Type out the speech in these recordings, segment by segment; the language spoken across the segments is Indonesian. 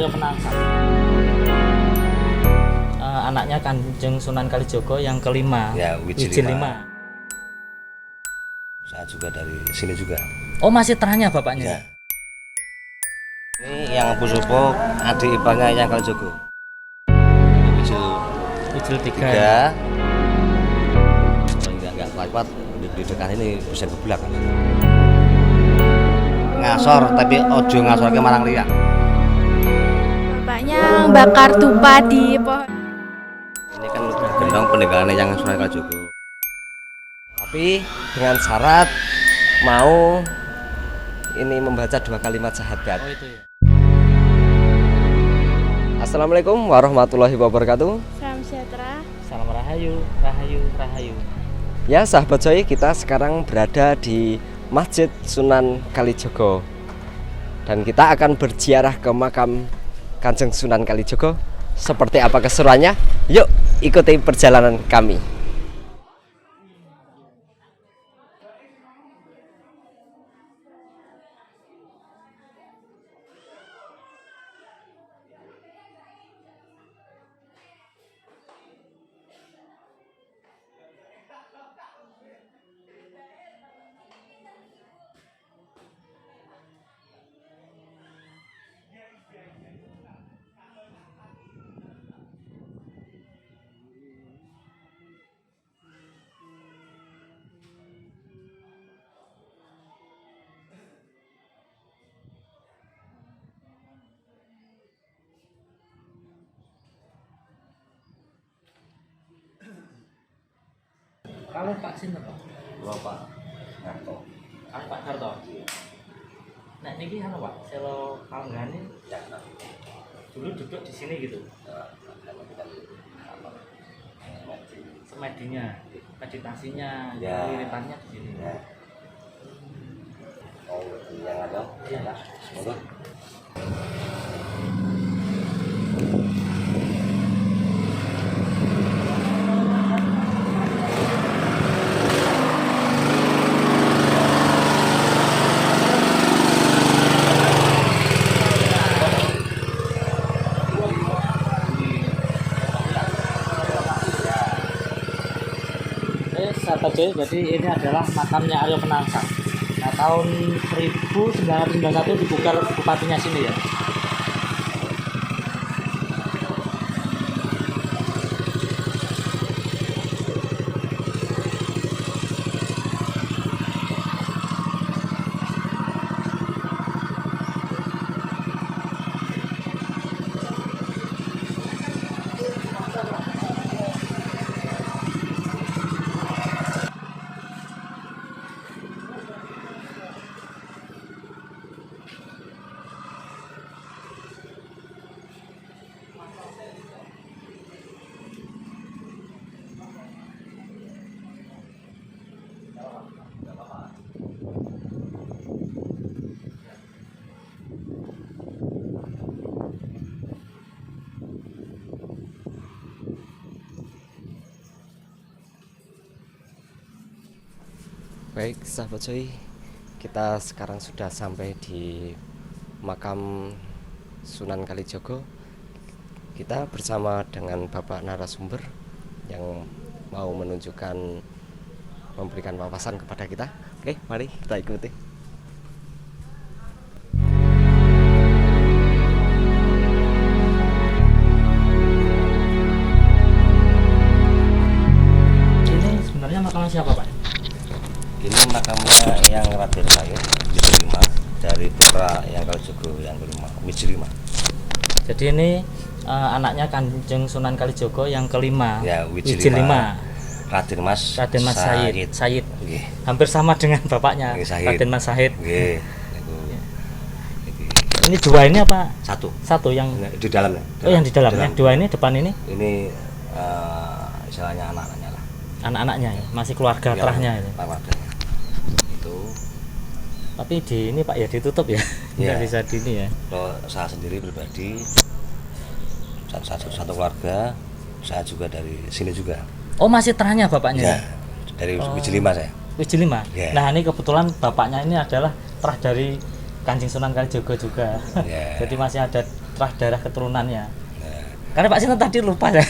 Aryo Penangsang. Anaknya Kanjeng Sunan Kalijaga yang kelima. Ya, Wiji Wiji lima. 5. Saya juga dari sini juga. Oh, masih terahnya bapaknya? Ya. Ini yang Pusupo, adik iparnya yang Kalijaga. Wijil 3. Enggak kuat di dekat ini bisa gebulak kan. Ngasor tapi ojo ngasorke marang liya. Bapaknya bakar tupa di pohon. Ini kan gendong peninggalannya yang Sunan Kalijaga. Tapi dengan syarat mau ini membaca 2 kalimat syahadat. Oh, itu ya. Assalamualaikum warahmatullahi wabarakatuh. Salam sejahtera. Salam rahayu, rahayu, rahayu. Ya sahabat Soy, kita sekarang berada di Masjid Sunan Kalijaga. Dan kita akan berziarah ke makam Kanjeng Sunan Kalijaga. Seperti apa keseruannya? Yuk ikuti perjalanan kami. Kalau Pak Sinten, Pak? Bapak Narto. Kalau Pak Karto. Nah, ini kan Pak, selo Panggani dulu duduk di sini gitu. Semedinya, meditasinya, Ya. wiritannya di sini. Ya. Oh, yang ada? Iya. Semoga. Sahabat Joy, jadi ini adalah makamnya Aryo Penangsang. Nah, tahun 1991 dibuka bupatinya sini ya. Baik sahabat Soy, kita sekarang sudah sampai di makam Sunan Kalijaga. Kita bersama dengan Bapak narasumber yang mau menunjukkan, memberikan wawasan kepada kita. Oke, mari kita ikuti. Ini sebenarnya makamnya siapa, Pak? Ini makamnya yang Raden Mayit Wiji 5 dari putra yang Kalijaga yang kelima, Wiji 5. Jadi ini anaknya Kanjeng Sunan Kalijaga yang kelima. Ya, Wiji 5. 5. Raden Mas Said. Nggih. Hampir sama dengan bapaknya, Nggih, Said. Raden Mas Said. Nggih. Ini dua ini apa? Satu yang di dalamnya. Oh, yang di dalamnya. Dua ini depan ini Ini istilahnya anak-anaknya lah. anak-anaknya ya, masih keluarga Ya, terahnya itu. keluarganya. Itu Tapi di ini Pak ya ditutup ya. Ya. Nggak bisa di ini ya. kalau saya sendiri pribadi satu keluarga, saya juga dari sini juga. Oh, masih terahnya bapaknya. Ya, dari Wiji 5 saya. Wiji 5. Ya. Nah, ini kebetulan bapaknya ini adalah terah dari Kanjeng Sunan Kalijaga juga. Ya. Jadi masih ada terah darah keturunannya. Ya, Karena Pak Sinten tadi lupa ya.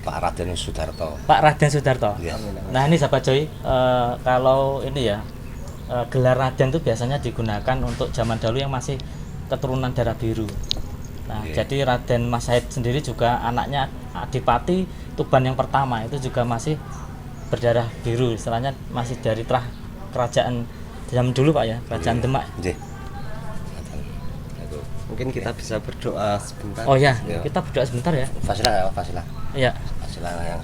Pak Raden Sudarto. Pak Raden Sudarto. Ya. Nah ini sahabat Joy, kalau ini ya gelar Raden itu biasanya digunakan untuk zaman dahulu yang masih keturunan darah biru. Nah Oke. jadi Raden Mas Said sendiri juga anaknya Adipati Tuban yang pertama itu juga masih berdarah biru, istilahnya masih dari terah kerajaan zaman dulu Pak ya, kerajaan Demak. Nggih. Itu. Mungkin kita bisa berdoa sebentar. Oh ya, Ya. kita berdoa sebentar ya. Fasilah ya, Fasilah. Iya. Fasilah yang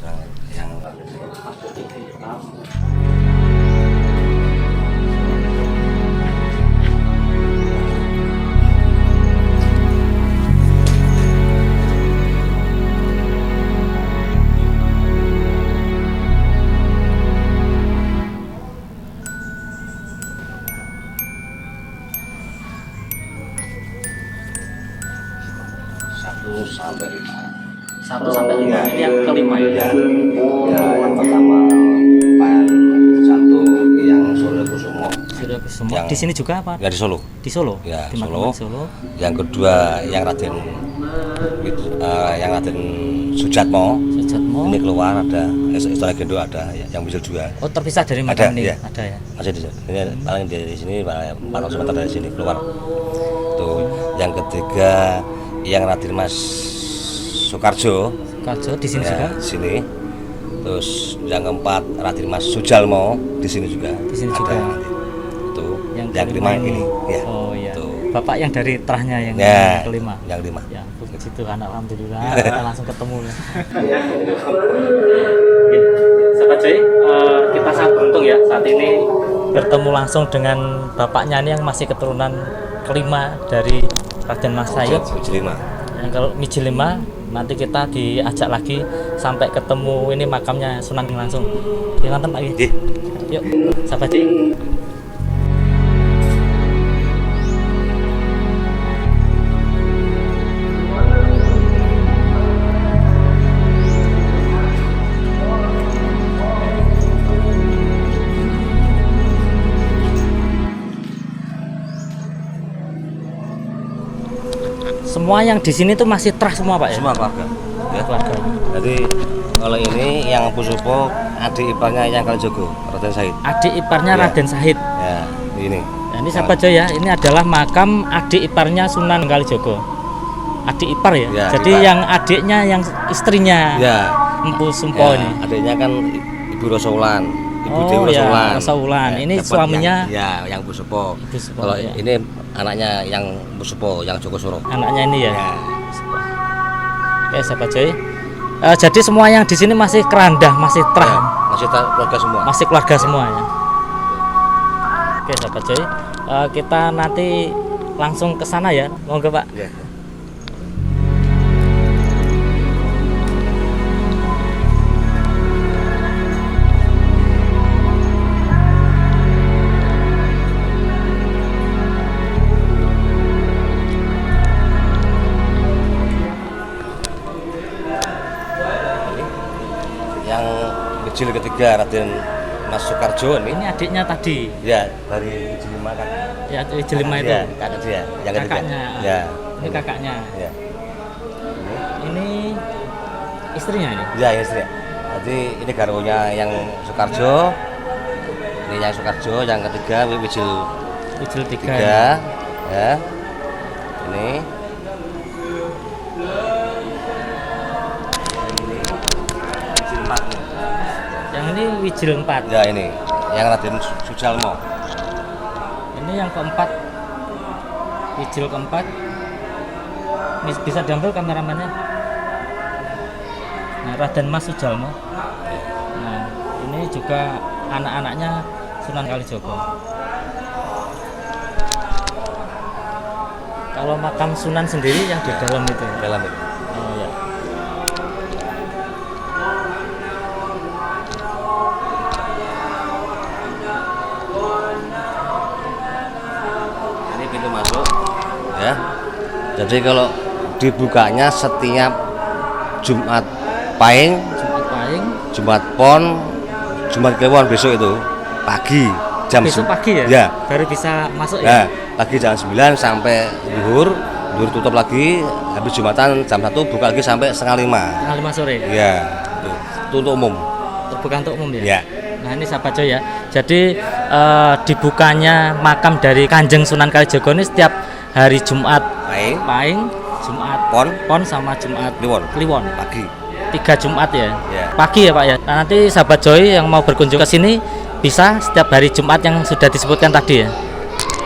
satu sampai lima. 1 sampai 5 ini yang kelima ya. Yang pertama Pak satu yang Surya Kusumo. Sudah semua. Yang- Di sini juga apa? Ya di Solo. Di Solo. Ya, Di Solo. Magelang, Solo. Yang kedua yang Raden Sujatmo. Sejatmo. Ini keluar ada Istana Gendo ada yang bisa juga. Oh terpisah dari Ada, makam ini. iya. Ada ya. Masih di sini. Ini paling di sini 400 meter dari sini keluar. Tuh. Yang ketiga yang Raden Mas Soekarjo. Karjo di sini juga. Ya, di sini. Terus yang keempat Raden Mas Sujalmo di sini juga. Di sini ada. juga. Itu. Yang Yang kelima ini. Ya. Oh iya. Tuh. Bapak yang dari terahnya yang Ya, kelima. yang lima. Ya, puji Tuhan alhamdulillah kita langsung ketemu. Sahabat Joy, kita sangat beruntung ya saat ini bertemu langsung dengan bapaknya ini yang masih keturunan kelima dari Raden Mas Said. Jelima. Yang kalau Miji 5 nanti kita diajak lagi sampai ketemu ini makamnya Sunan langsung. Oke, nonton Pak. Nggih. Yuk, sahabat Joy. Semua yang di sini tuh masih terah semua Pak ya? Semua keluarga. Ya. Keluarga. Jadi kalau ini yang Pusupo adik iparnya yang Kalijogo, Raden Said. Adik iparnya Ya. Raden Said. Ya, ini. Nah, ini sahabat Joy ya, ini adalah makam adik iparnya Sunan Kalijogo. Adik ipar ya. Ya, Jadi ipar. yang adiknya yang istrinya Ya. Empu Sumpo Ya, ini. adiknya kan Ibu Rosaulan, Ibu Oh, Dewi ya, Rosaulan. Rosaulan. Ini dapat suaminya yang Pusupo. Ibu Sumpo, Kalau ya. ini anaknya yang Pusupo, yang Joko Suro. Anaknya ini ya. Ya. Oke sahabat Joy. Jadi semua yang di sini masih kerandah, masih Ya, terah, masih keluarga semua. masih keluarga semua ya. Oke sahabat Joy, kita nanti langsung ke sana ya. Monggo Pak. Ya. Yang kecil ketiga Raden Mas Soekarjo ini. Ini adiknya tadi. Ya, dari Jelima kan. Ya, Jelima itu. Kakak dia, yang ketiga. Kakaknya. Ya. Ini kakaknya. Ya. Ini istrinya ini. Ya, istri. Jadi ini garwonya yang Soekarjo. Ini yang Soekarjo, yang ketiga Wijil Wijil 3. 3. Ya. Ini Wijil 4. Yang ini Wijil 4. Ya, ini yang Raden Sujalmo. Ini yang keempat. Wijil keempat. Ini bisa diambil kameramennya. Nah, Raden Mas Sujalmo. Nah, ini juga anak-anaknya Sunan Kalijogo. Kalau makam Sunan sendiri yang di dalam itu. Dalam itu. Oh ya. Ini pintu masuk. Ya. Jadi kalau dibukanya setiap Jumat Pahing, Jumat Pahing. Jumat Pon, Jumat Kliwon besok itu pagi jam Besok pagi ya? Ya. Baru bisa masuk Ya, ya? pagi jam 9 sampai zuhur Dulu tutup lagi, habis Jumatan jam 1 buka lagi sampai setengah 5. Setengah 5 sore. Iya, itu untuk umum. Bukan untuk umum ya. Ya. Nah ini sahabat Joy ya. Jadi dibukanya makam dari Kanjeng Sunan Kalijaga ini setiap hari Jumat. Paing, Jumat, Pon sama Jumat Kliwon. Pagi. 3 Jumat ya. Ya. Pagi ya Pak ya. Nah, nanti sahabat Joy yang mau berkunjung ke sini bisa setiap hari Jumat yang sudah disebutkan tadi ya.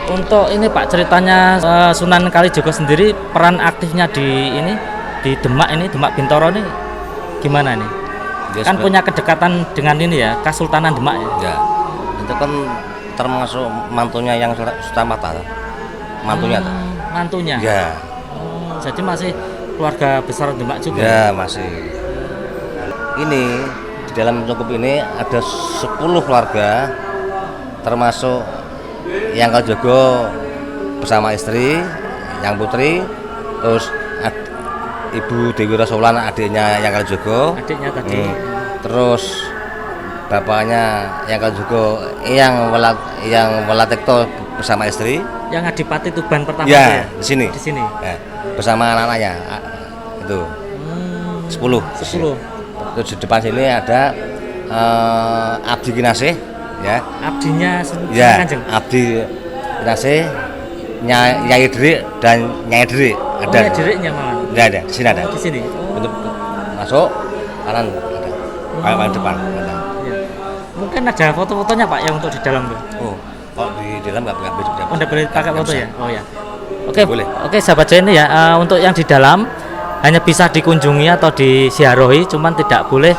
Untuk ini Pak ceritanya Sunan Kalijaga sendiri peran aktifnya di Demak Demak Bintoro ini gimana nih? Dia Kan punya kedekatan dengan ini ya, Kesultanan Demak ya. Ya. Itu kan termasuk mantunya yang Sutamata. Mantunya. Mantunya. Ya. Jadi masih keluarga besar Demak juga. Ya, masih. Ini di dalam cungkup ini ada 10 keluarga termasuk yang Kalijaga bersama istri, yang putri, terus Ibu Dewi Rasulan adiknya yang Kalijaga. Adiknya tadi. Terus bapaknya yang Kalijaga yang Welatekto bersama istri. Yang Adipati Tuban pertama Ya, ya? di sini. Di sini. Ya, bersama anak-anaknya. Itu. 10. 10. Terus di depan sini ada Abdi Kinasih, ya. Abdinya Ya, Kanjeng. Abdi Kinasih, Nyai Drik dan Nyai Drik ada. Nyai Driknya malah. Enggak ada, di sini ada. Di sini. Untuk masuk kanan ada. Paling depan ada. Ya. Mungkin ada foto-fotonya Pak yang untuk di dalam tuh. Oh, kalau di dalam nggak bisa. Oh, enggak boleh pakai foto bisa. ya? Oh ya. Oke, Boleh. Oke sahabat Joy ini ya untuk yang di dalam hanya bisa dikunjungi atau disiarohi, cuman tidak boleh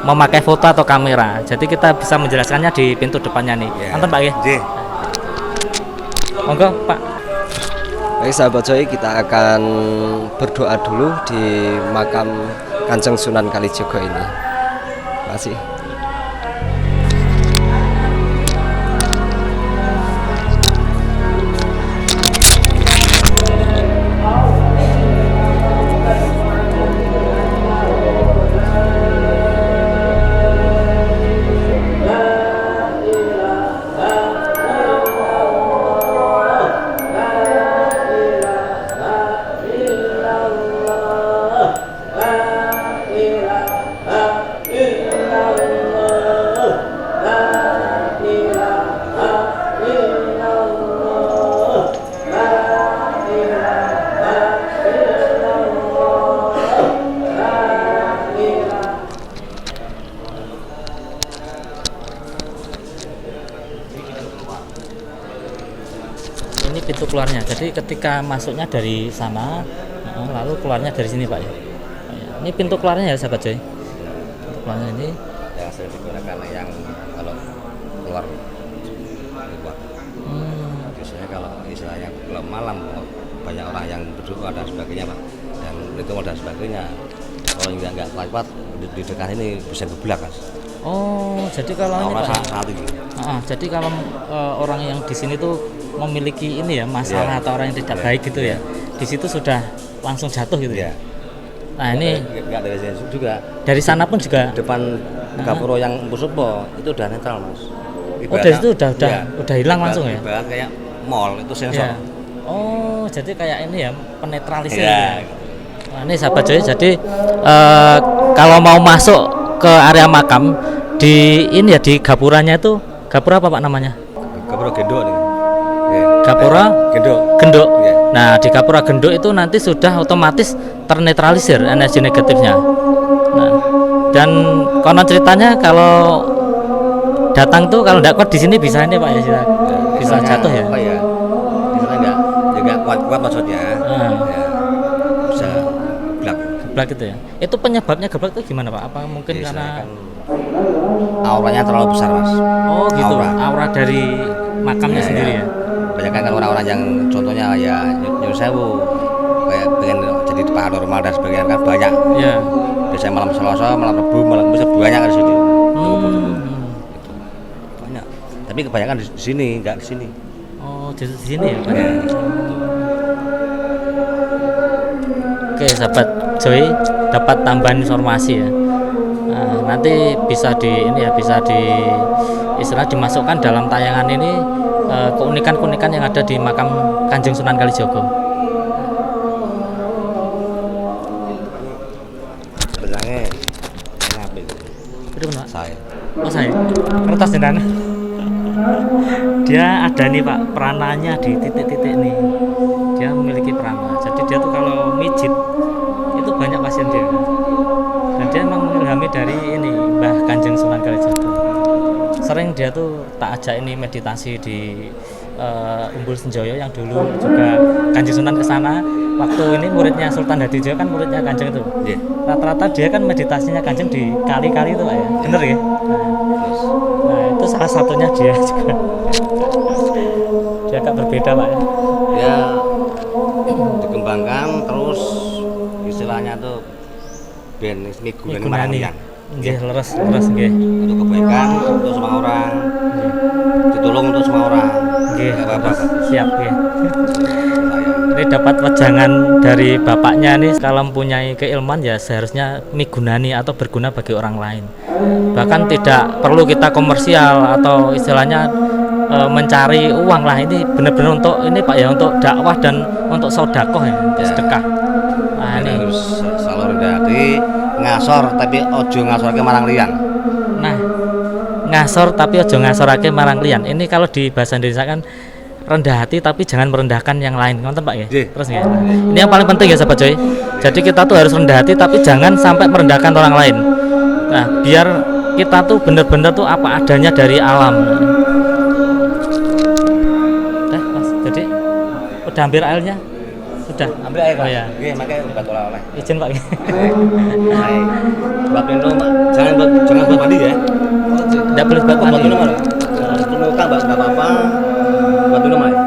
memakai foto atau kamera. Jadi kita bisa menjelaskannya di pintu depannya nih. Ya. Nonton Pak ya? Nggih. Monggo Pak. Baik sahabat Joy, kita akan berdoa dulu di makam Kanjeng Sunan Kalijaga ini. Terima kasih. Ini pintu keluarnya. Jadi ketika masuknya dari sana, lalu keluarnya dari sini Pak ya. Oh, ya. Ini pintu keluarnya ya sahabat Joy. Pintu keluarnya ini. Yang sering digunakan yang kalau keluar. Biasanya kalau istilahnya kalau malam banyak orang yang berdoa dan sebagainya Pak, dan ritual dan sebagainya. Kalau yang nggak kuat di dekat ini bisa geblak Mas. Oh, jadi kalau ini Orang Pak. sangat tinggi. Jadi kalau orang yang di sini tuh memiliki ini ya masalah Yeah. atau orang yang tidak baik gitu ya, di situ sudah langsung jatuh gitu ya. Ya. Nah ini Nggak dari sini juga. dari sana pun juga. Depan Gapuro yang Pusupo itu udah netral Mas. Oh dari situ udah Iya. udah hilang langsung ya. Ibarat kayak mall itu sensor. Ya. Oh jadi kayak ini ya penetralisir. Iya. Gitu. Nah, ini sahabat Joy, jadi kalau mau masuk ke area makam di ini ya di gapuranya itu gapura apa Pak namanya? Gapuro Gendok nih. Gapura Gendok. Genduk. Iya. Nah, di Gapura Genduk itu nanti sudah otomatis ternetralisir energi negatifnya. Nah, dan konon ceritanya kalau datang tuh kalau tidak kuat di sini bisa ini Pak ya, bisa jatuh ya. Oh iya. Misalnya enggak kuat maksudnya. Ya, bisa geblak. Geblak itu ya. Itu penyebabnya geblak itu gimana Pak? Apa mungkin Biasanya karena kan auranya terlalu besar Mas. oh gitu, aura. aura dari makamnya sendiri ya. Banyak kan orang-orang yang contohnya ya Nyun Sewu kayak pengen jadi paranormal dan sebagainya kan banyak. Ya. Biasanya malam Selasa, malam Rabu, malam Kamis banyak kan di sini. Banyak. Tapi kebanyakan di sini, enggak di sini. Oh, di sini ya Pak. Oke, sahabat Joy dapat tambahan informasi ya. Nah, nanti bisa bisa di istilah dimasukkan dalam tayangan ini keunikan-keunikan yang ada di makam Kanjeng Sunan Kalijaga. Oh saya kertas jenengan. Dia ada nih Pak, perananya di titik-titik nih. Dia memiliki peran. Jadi dia tuh kalau mijit itu banyak pasien dia. Dan dia memang mengilhami dari ini Mbah Kanjeng Sunan Kalijaga. Sering dia tuh tak ajak ini meditasi di Umbul Senjoyo yang dulu juga Kanjeng Sunan ke sana. Waktu ini muridnya Sultan Hadijo kan muridnya Kanjeng itu. Iya. Rata-rata dia kan meditasinya Kanjeng di kali-kali itu Pak ya. Bener ya? Nah, itu salah satunya dia juga. Dia agak berbeda Pak ya. Ya dikembangkan terus istilahnya tuh ben migunani marang liyan. Nggih, leres nggih. Untuk kebaikan untuk semua orang. Ditolong untuk semua orang. Nggih, Nggak apa-apa. siap nggih. Ini dapat wejangan dari bapaknya nih, kalau mempunyai keilmuan ya seharusnya migunani atau berguna bagi orang lain. Bahkan tidak perlu kita komersial atau istilahnya mencari uang lah, ini benar-benar untuk ini Pak ya, untuk dakwah dan untuk sedekah ya, untuk sedekah. Nah, Ini ini harus selalu rendah hati, ngasor tapi ojo ngasorke marang liyan. nah ngasor tapi ojo ngasorake marang liyan. Ini kalau di bahasa Indonesia kan rendah hati tapi jangan merendahkan yang lain, ngonten Pak ya. Nggih. Terus ya. Ini yang paling penting ya sahabat coy. Jadi kita tuh harus rendah hati tapi jangan sampai merendahkan orang lain. Nah, biar kita tuh benar-benar tuh apa adanya dari alam. Mas, jadi udah ambil airnya? Sudah. Ambil air, Oh ya. Nggih, makanya buat oleh-oleh. Izin Pak. Baik. Buat minum, jangan buat mandi ya. Tidak boleh buat Buat mandi. minum mana? Minum kan enggak apa-apa. Buat minum aja.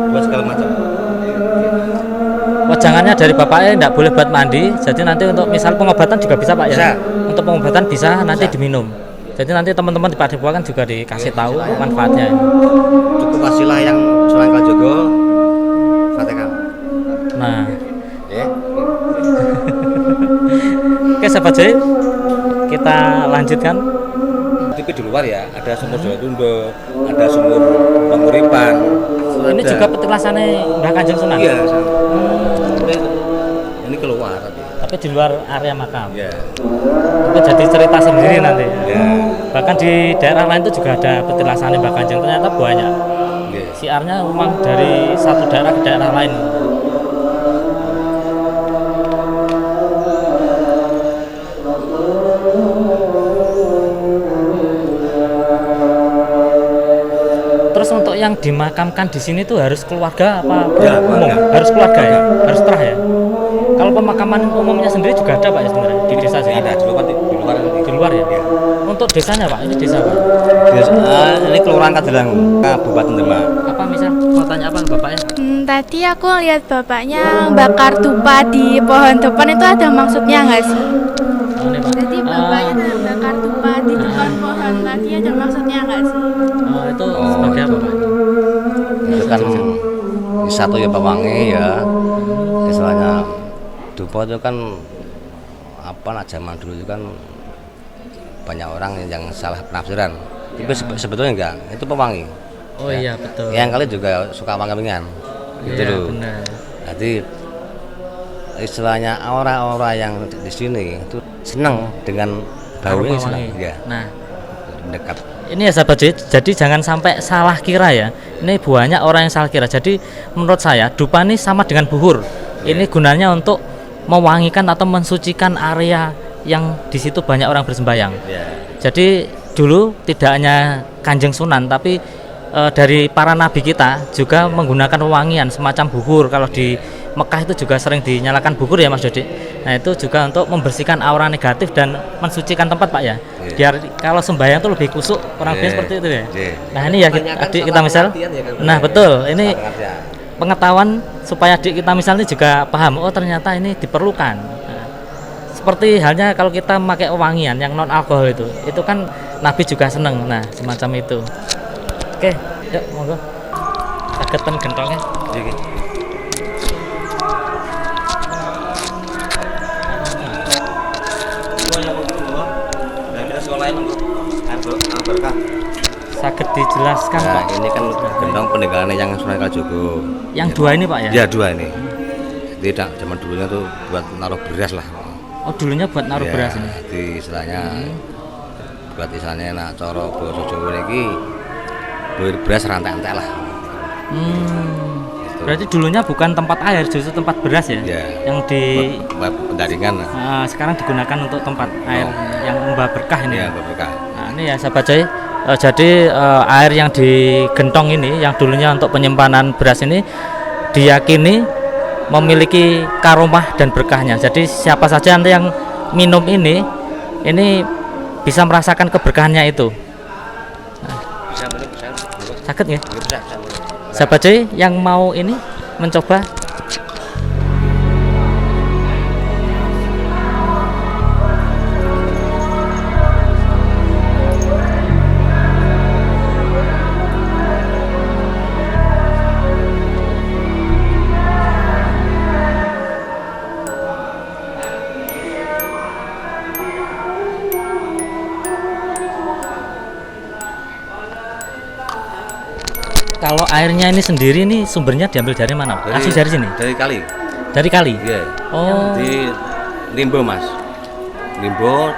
Buat segala macam. Wejangannya dari bapaknya tidak boleh buat mandi. Jadi nanti untuk misal pengobatan juga bisa Pak ya. Bisa. Untuk pengobatan bisa nanti Bisa. diminum. Jadi nanti teman-teman di Padepokan juga dikasih tahu manfaatnya. Cukup wasilah yang Sunan Kalijaga. Fatihah. Nah, Ya. oke sahabat Joy, kita lanjutkan. Tapi di luar ya, ada sumur Jawa Tunda, ada sumur Panguripan. Ini ada. juga petilasannya Mbah Kanjeng Sunan. Iya. Ini keluar Tapi di luar area makam. Ya. Itu jadi cerita sendiri nanti. Ya. Bahkan di daerah lain itu juga ada petilasannya Mbah Kanjeng, ternyata banyak. Ya. Siarnya memang dari satu daerah ke daerah lain. Terus untuk yang dimakamkan di sini tuh harus keluarga apa Ya, umum? keluarga. Harus keluarga ya, harus terah ya. Kalau pemakaman umumnya sendiri juga ada Pak ya sebenarnya di desa sini. Ada di luar Di luar ya. Ya. Untuk desanya Pak, ini desa Pak. Ini Kelurahan Kadelangu, Kabupaten Demak. Apa misal mau tanya apa bapaknya? Tadi aku lihat bapaknya bakar dupa di pohon depan, itu ada maksudnya nggak sih? Oh, ini, Pak. Jadi bapaknya bakar dupa di depan pohon tadi ada maksudnya nggak sih? Itu sebagai apa Pak? Itu kan satu ya pewangi ya. Istilahnya dupa itu kan apa nak zaman dulu itu kan banyak orang yang salah penafsiran. Tapi sebetulnya enggak, itu pewangi. Oh iya betul. Yang kali juga suka wangi-wangian. Gitu Iya, loh. benar. Jadi istilahnya orang-orang yang di sini itu senang dengan baunya, Aroma senang. wangi. Ya, Nah, mendekat. ini ya sahabat Joy, jadi jangan sampai salah kira ya. Ini banyak orang yang salah kira. Jadi menurut saya dupa ini sama dengan buhur. Ini gunanya untuk mewangikan atau mensucikan area yang di situ banyak orang bersembayang. Ya. Jadi dulu tidak hanya Kanjeng Sunan tapi dari para nabi kita juga menggunakan wewangian semacam buhur. Kalau di Mekah itu juga sering dinyalakan buhur ya Mas Dodi. Nah itu juga untuk membersihkan aura negatif dan mensucikan tempat Pak ya. Biar kalau sembahyang itu lebih kusuk, kurang lebih seperti itu ya. Nah ini ya adik kita misal. Nah betul, ini pengetahuan supaya adik kita misal ini juga paham. Oh ternyata ini diperlukan. Nah, seperti halnya kalau kita memakai wewangian yang non alkohol itu kan Nabi juga seneng. Nah semacam itu. Oke, yuk monggo. Sagetan gentongnya. Saged dijelaskan Nah, Pak. ini kan gendong peninggalannya yang Sunan Kalijaga. Yang dua ini Pak ya? Ya dua ini. Tidak zaman dulunya tuh buat naruh beras lah. Oh dulunya buat naruh Ya, beras ini. Jadi istilahnya buat istilahnya nak cara basa Jawa niki duwe beras rantai-rantai lah. Berarti dulunya bukan tempat air, justru tempat beras ya? Ya. Yang di pendaringan. sekarang digunakan untuk tempat air yang membawa berkah ini. Ya, berkah. Nah, ini ya sahabat Joy. Jadi air yang digentong ini, yang dulunya untuk penyimpanan beras ini, diyakini memiliki karomah dan berkahnya. Jadi siapa saja nanti yang minum ini bisa merasakan keberkahannya itu. Bisa minum, bisa. Sakit nggih? Bisa. Sahabat Joy yang mau ini mencoba. Kalau airnya ini sendiri nih sumbernya diambil dari mana? Asli dari sini? Dari kali. Dari kali? Iya. Oh. Di Limbo Mas. Limbo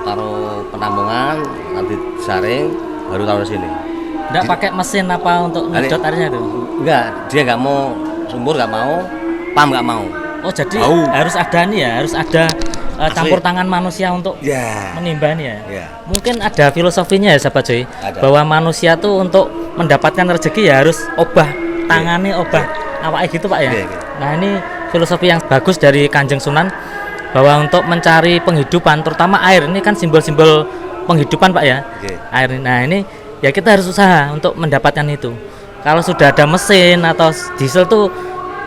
taruh penampungan, nanti saring, baru taruh sini. Enggak pakai mesin apa untuk nyedot airnya itu? Enggak, dia nggak mau sumur, nggak mau, pam nggak mau. Oh jadi Bau. harus ada nih ya, harus ada campur tangan manusia untuk Ya. menimba nih ya. Ya. Mungkin ada filosofinya ya sahabat Joy, Ada. bahwa manusia tuh untuk mendapatkan rezeki ya harus obah tangane, obah awake gitu Pak ya. Iya, iya. Nah ini filosofi yang bagus dari Kanjeng Sunan, bahwa untuk mencari penghidupan, terutama air ini kan simbol-simbol penghidupan Pak ya. Oke. Air, nah ini ya kita harus usaha untuk mendapatkan itu. Kalau sudah ada mesin atau diesel tuh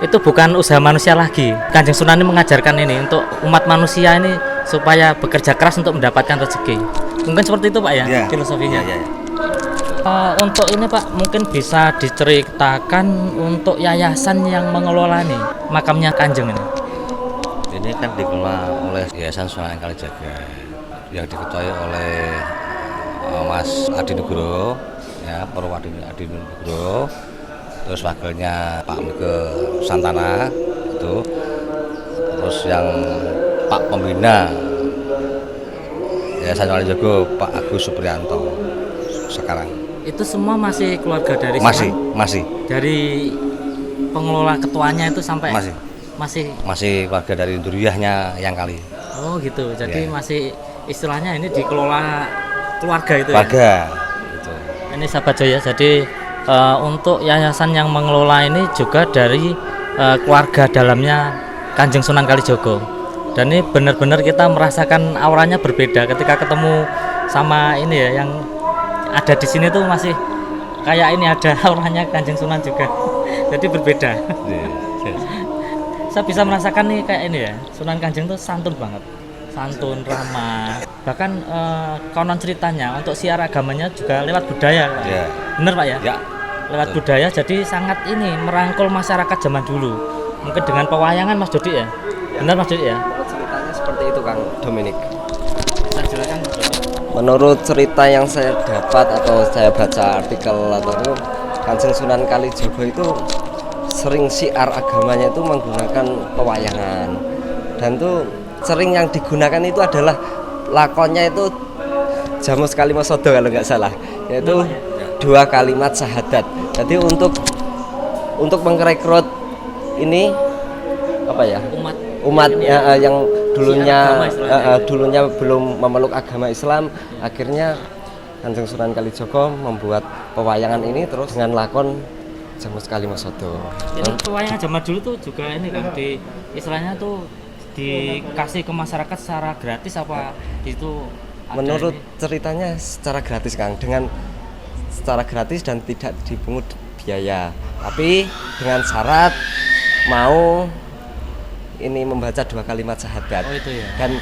itu bukan usaha manusia lagi. Kanjeng Sunan ini mengajarkan ini untuk umat manusia ini supaya bekerja keras untuk mendapatkan rezeki. Mungkin seperti itu Pak ya, Ya. filosofinya. Ya. Untuk ini Pak mungkin bisa diceritakan untuk yayasan yang mengelola nih makamnya Kanjeng ini. Ini kan dikelola oleh Yayasan Sunan Kalijaga yang diketuai oleh Mas Adi Nugroho, ya, Purwadi Adi Nugroho. Terus wakilnya Pak Mike Santana itu, terus yang Pak Pembina Yayasan Kalijaga Pak Agus Supriyanto sekarang. Itu semua masih keluarga dari Masih, Sunan? masih. Dari pengelola ketuanya itu sampai Masih keluarga dari Duriyahnya yang kali. Oh gitu. Jadi Ya. masih istilahnya ini dikelola keluarga itu Keluarga. ya. Gitu. Ini sahabat Joy ya. Jadi untuk yayasan yang mengelola ini juga dari keluarga dalamnya Kanjeng Sunan Kalijogo. Dan ini benar-benar kita merasakan auranya berbeda ketika ketemu sama ini ya, yang ada di sini tuh masih kayak ini ada auranya Kanjeng Sunan juga. Jadi berbeda. Saya bisa merasakan nih kayak ini ya, Sunan Kanjeng tuh santun banget, santun, ramah. Bahkan konon ceritanya untuk siar agamanya juga lewat budaya, Pak. Ya. Bener Pak ya? Ya. Lewat budaya, jadi sangat ini merangkul masyarakat zaman dulu. Mungkin dengan pewayangan Mas Dodi ya? Benar Mas Dodi ya? Ceritanya seperti itu Kang Dominik. Bisa jelaskan Mas Dodi? Menurut cerita yang saya dapat atau saya baca artikel atau itu, Kanjeng Sunan Kalijogo itu sering syiar agamanya itu menggunakan pewayangan, dan tuh sering yang digunakan itu adalah lakonnya itu Jamus Kalimat Sodo kalau nggak salah, yaitu 2 kalimat syahadat. Jadi untuk mengrekrut ini apa ya, umat ya, yang dulunya belum memeluk agama Islam, akhirnya Kanjeng Sunan Kalijogo membuat pewayangan ini terus dengan lakon Jamus Kalimat Sodo. Itu pewayangan zaman dulu tuh juga ini kan di istilahnya tuh dikasih ke masyarakat secara gratis apa itu? Menurut ceritanya secara gratis Kang, dengan secara gratis dan tidak dipungut biaya, tapi dengan syarat mau ini membaca 2 kalimat syahadat. Oh itu ya. Dan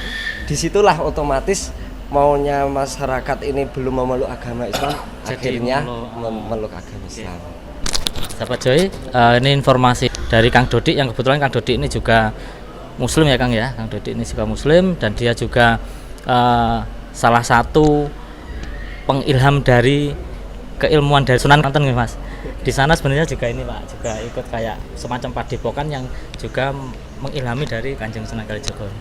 disitulah otomatis maunya masyarakat ini belum memeluk agama Islam, Jadi akhirnya memeluk agama Islam. Sahabat Joy, ini informasi dari Kang Dodi, yang kebetulan Kang Dodi ini juga Muslim ya Kang ya. Kang Dodi ini juga Muslim dan dia juga salah satu pengilham dari keilmuan dari Sunan Kanten Mas. Di sana sebenarnya juga ini Pak, juga ikut kayak semacam padepokan yang juga mengilhami dari Kanjeng Sunan Kalijaga.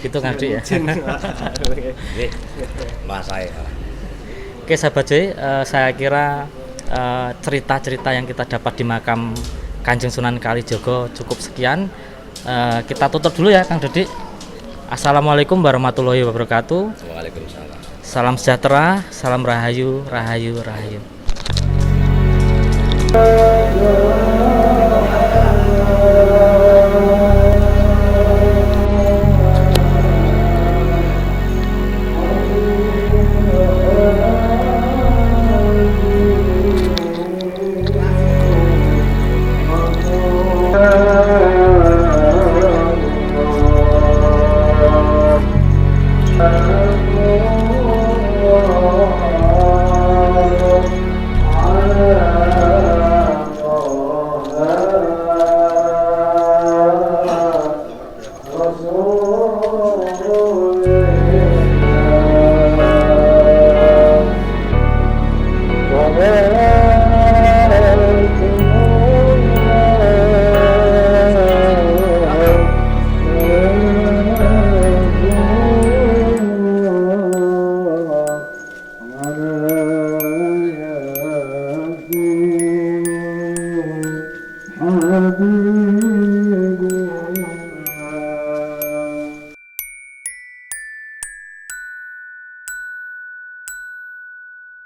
Gitu kan Dik ya. Nggih. Mas saya. Oke sahabat Joy, saya kira cerita-cerita yang kita dapat di makam Kanjeng Sunan Kalijaga cukup sekian. Kita tutup dulu ya Kang Dedik. Assalamualaikum warahmatullahi wabarakatuh. Waalaikumsalam. Salam sejahtera, salam rahayu, rahayu, rahayu.